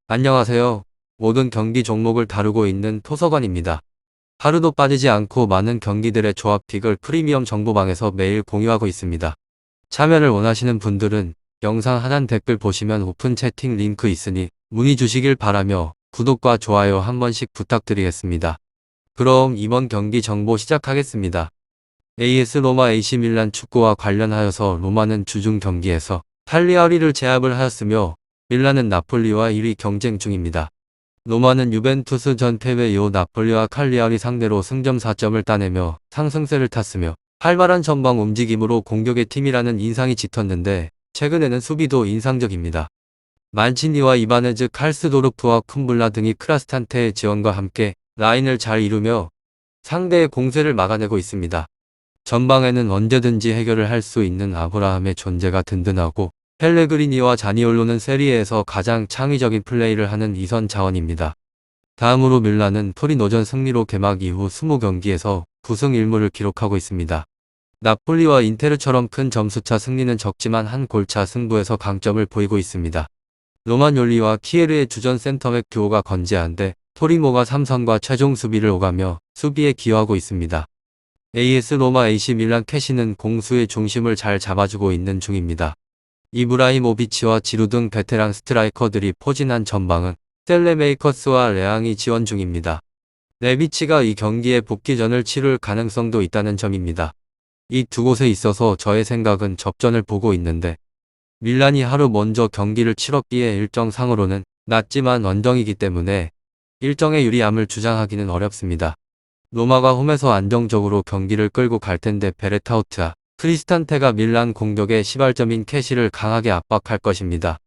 안녕하세요. 모든 경기 종목을 다루고 있는 토서관입니다. 하루도 빠지지 않고 많은 경기들의 조합픽을 프리미엄 정보방에서 매일 공유하고 있습니다. 참여를 원하시는 분들은 영상 하단 댓글 보시면 오픈 채팅 링크 있으니 문의 주시길 바라며 구독과 좋아요 한 번씩 부탁드리겠습니다. 그럼 이번 경기 정보 시작하겠습니다. AS 로마 AC 밀란 축구와 관련하여서 로마는 주중 경기에서 칼리아리를 제압을 하였으며 밀란은 나폴리와 1위 경쟁 중입니다. 로마는 유벤투스 전 패배 이후 나폴리와 칼리아리 상대로 승점 4점을 따내며 상승세를 탔으며 활발한 전방 움직임으로 공격의 팀이라는 인상이 짙었는데 최근에는 수비도 인상적입니다. 만치니와 이바네즈, 칼스도르프와 쿰블라 등이 크라스탄테의 지원과 함께 라인을 잘 이루며 상대의 공세를 막아내고 있습니다. 전방에는 언제든지 해결을 할 수 있는 아브라함의 존재가 든든하고 펠레그리니와 자니올로는 세리에에서 가장 창의적인 플레이를 하는 2선 자원입니다. 다음으로 밀란은 토리노전 승리로 개막 이후 20경기에서 9승 1무를 기록하고 있습니다. 나폴리와 인테르처럼 큰 점수차 승리는 적지만 한 골차 승부에서 강점을 보이고 있습니다. 로마뇰리와 키에르의 주전 센터백 듀오가 건재한데 토리노가 3선과 최종 수비를 오가며 수비에 기여하고 있습니다. AS 로마 AC 밀란 캐시는 공수의 중심을 잘 잡아주고 있는 중입니다. 이브라히모비치와 지루 등 베테랑 스트라이커들이 포진한 전방은 셀레메이커스와 레앙이 지원 중입니다. 레비치가 이 경기에 복귀전을 치를 가능성도 있다는 점입니다. 이 두 곳에 있어서 저의 생각은 접전을 보고 있는데 밀란이 하루 먼저 경기를 치렀기에 일정상으로는 낮지만 원정이기 때문에 일정의 유리함을 주장하기는 어렵습니다. 로마가 홈에서 안정적으로 경기를 끌고 갈 텐데 베레타우트와 크리스탄테가 밀란 공격의 시발점인 캐시를 강하게 압박할 것입니다.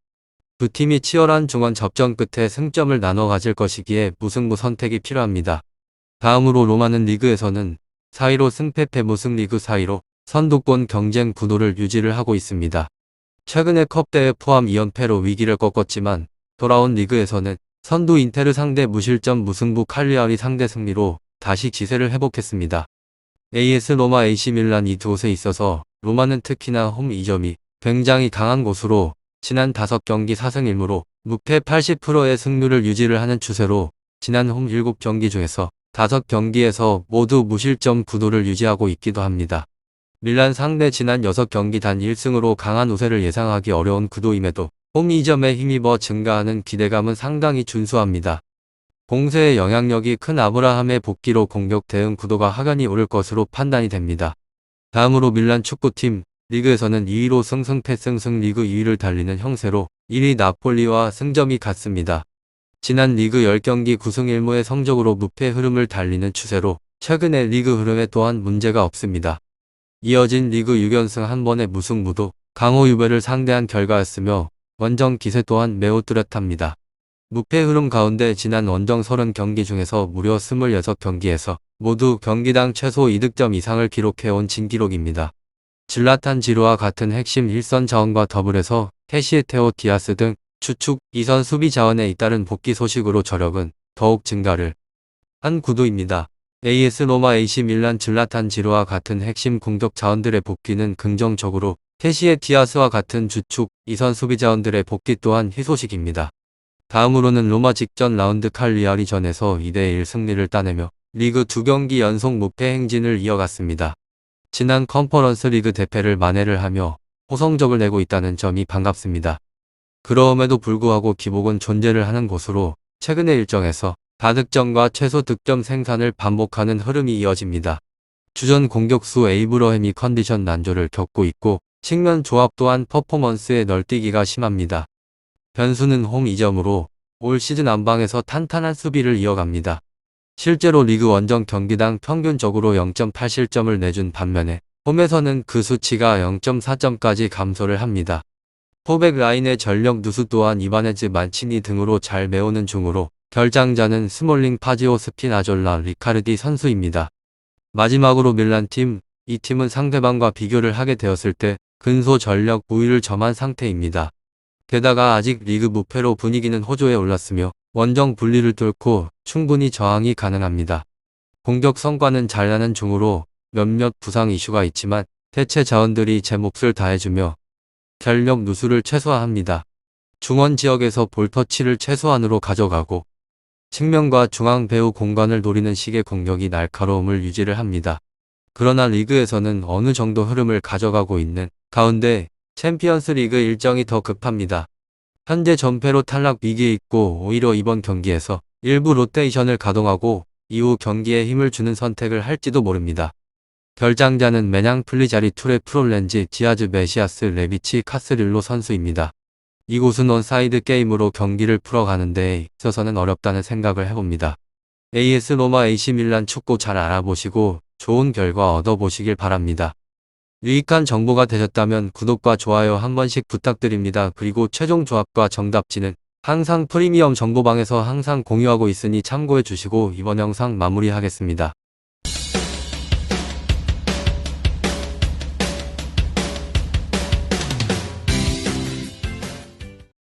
두 팀이 치열한 중원 접전 끝에 승점을 나눠 가질 것이기에 무승부 선택이 필요합니다. 다음으로 로마는 리그에서는 4위로 승패 무승 리그 4위로 선두권 경쟁 구도를 유지를 하고 있습니다. 최근에 컵대회 포함 2연패로 위기를 꺾었지만 돌아온 리그에서는 선두 인테르 상대 무실점 무승부 칼리아리 상대 승리로 다시 기세를 회복했습니다. AS 로마 AC 밀란 이 두 곳에 있어서 로마는 특히나 홈 2점이 굉장히 강한 곳으로 지난 5경기 4승 1무로 무패 80%의 승률을 유지를 하는 추세로 지난 홈 7경기 중에서 5경기에서 모두 무실점 구도를 유지하고 있기도 합니다. 밀란 상대 지난 6경기 단 1승으로 강한 우세를 예상하기 어려운 구도임에도 홈 2점에 힘입어 증가하는 기대감은 상당히 준수합니다. 공세의 영향력이 큰 아브라함의 복귀로 공격 대응 구도가 확연히 오를 것으로 판단이 됩니다. 다음으로 밀란 축구팀, 리그에서는 2위로 승승패승승 리그 2위를 달리는 형세로 1위 나폴리와 승점이 같습니다. 지난 리그 10경기 9승 1무의 성적으로 무패 흐름을 달리는 추세로 최근의 리그 흐름에 또한 문제가 없습니다. 이어진 리그 6연승 한 번의 무승무도 강호 유배를 상대한 결과였으며 원정 기세 또한 매우 뚜렷합니다. 무패 흐름 가운데 지난 원정 30경기 중에서 무려 26경기에서 모두 경기당 최소 2득점 이상을 기록해온 진기록입니다. 질라탄 지루와 같은 핵심 1선 자원과 더블해서 캐시에 테오 디아스 등 주축 2선 수비 자원에 잇따른 복귀 소식으로 저력은 더욱 증가를 한 구도입니다. AS 로마 AC 밀란 질라탄 지루와 같은 핵심 공격 자원들의 복귀는 긍정적으로 캐시에 디아스와 같은 주축 2선 수비 자원들의 복귀 또한 희소식입니다. 다음으로는 로마 직전 라운드 칼리아리전에서 2대1 승리를 따내며 리그 2경기 연속 무패 행진을 이어갔습니다. 지난 컨퍼런스 리그 대패를 만회를 하며 호성적을 내고 있다는 점이 반갑습니다. 그럼에도 불구하고 기복은 존재를 하는 곳으로 최근의 일정에서 다득점과 최소 득점 생산을 반복하는 흐름이 이어집니다. 주전 공격수 에이브러햄이 컨디션 난조를 겪고 있고 측면 조합 또한 퍼포먼스의 널뛰기가 심합니다. 변수는 홈 2점으로 올 시즌 안방에서 탄탄한 수비를 이어갑니다. 실제로 리그 원정 경기당 평균적으로 0.8실점을 내준 반면에 홈에서는 그 수치가 0.4점까지 감소를 합니다. 포백 라인의 전력 누수 또한 이바네즈, 만치니 등으로 잘 메우는 중으로 결장자는 스몰링, 파지오, 스피나졸라, 리카르디 선수입니다. 마지막으로 밀란팀, 이 팀은 상대방과 비교를 하게 되었을 때 근소 전력 우위를 점한 상태입니다. 게다가 아직 리그 무패로 분위기는 호조에 올랐으며 원정 분리를 뚫고 충분히 저항이 가능합니다. 공격 성과는 잘 나는 중으로 몇몇 부상 이슈가 있지만 대체 자원들이 제 몫을 다해주며 전력 누수를 최소화합니다. 중원 지역에서 볼터치를 최소한으로 가져가고 측면과 중앙 배후 공간을 노리는 식의 공격이 날카로움을 유지를 합니다. 그러나 리그에서는 어느 정도 흐름을 가져가고 있는 가운데 챔피언스 리그 일정이 더 급합니다. 현재 전패로 탈락 위기에 있고 오히려 이번 경기에서 일부 로테이션을 가동하고 이후 경기에 힘을 주는 선택을 할지도 모릅니다. 결장자는 메냥 플리자리 투레 프롤렌지 지아즈 메시아스 레비치 카스릴로 선수입니다. 이곳은 원사이드 게임으로 경기를 풀어가는 데 있어서는 어렵다는 생각을 해봅니다. AS 로마 AC 밀란 축구 잘 알아보시고 좋은 결과 얻어보시길 바랍니다. 유익한 정보가 되셨다면 구독과 좋아요 한 번씩 부탁드립니다. 그리고 최종 조합과 정답지는 항상 프리미엄 정보방에서 항상 공유하고 있으니 참고해 주시고 이번 영상 마무리하겠습니다.